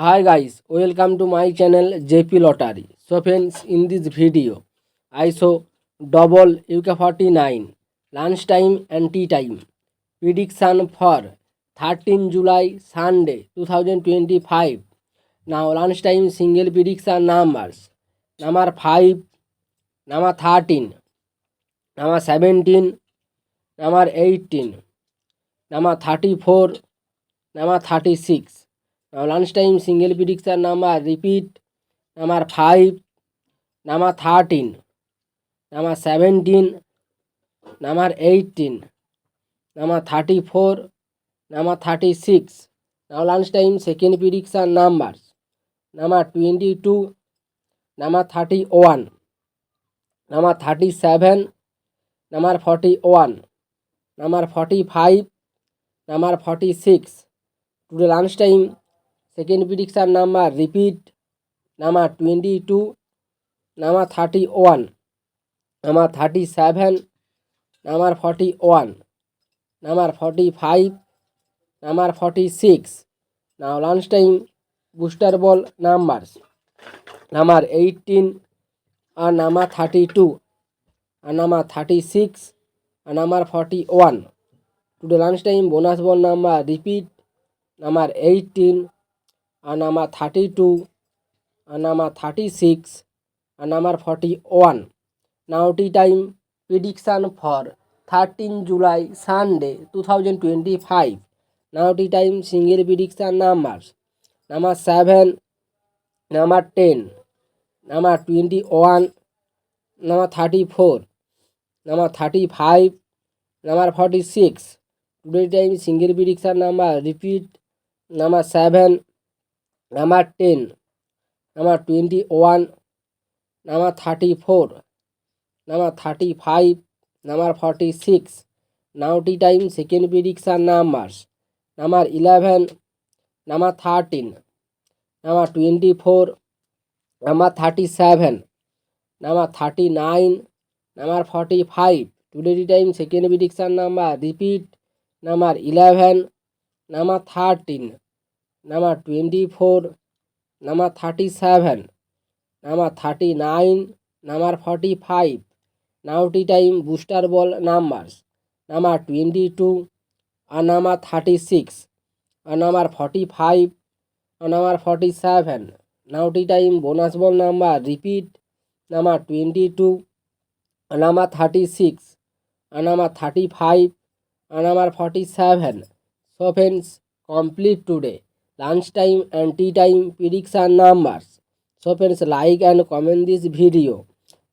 Hi guys, welcome to my channel JP Lottery. So friends, in this video, I show double UK49 lunchtime and tea time prediction for 13 July Sunday 2025. Now lunchtime single prediction numbers: number 5, number 13, number 17, number 18, number 34, number 36. Now lunchtime single prediction number repeat: number 5, number 13, number 17, number 18, number 34, number 36. Now lunchtime second prediction numbers: number 22, number 31, number 37, number 41, number 45, number 46. Today lunchtime second prediction number repeat: number 22, number 31, number 37, number 41, number 45, number 46. Now lunchtime booster ball numbers: number 18 and number 32 and number 36 and number 41. Today lunchtime bonus ball number repeat: number 18 and number 32 and number 36 and number 41. Now tea time prediction for 13 July Sunday 2025. Now tea time single prediction numbers: number 7, number 10, number 21, number 34, number 35, number 46. Today time single prediction number repeat: number 7, number 10, number 21, number 34, number 35, number 46. Now tea time second prediction numbers: number 11, number 13, number 24, number 37, number 39, number 45. Today tea time second prediction number repeat: number 11, number 13, number 24, number 37, number 39, number 45. Now tea time booster ball numbers: number 22 and number 36 and number 45 and number 47. Now tea time bonus ball number repeat: number 22 and number 36 and number 35 and number 47. So friends, complete today lunchtime and tea time prediction numbers. So friends, like and comment this video.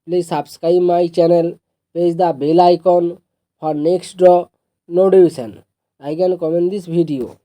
Please subscribe my channel, press the bell icon for next draw notification. Like and comment this video.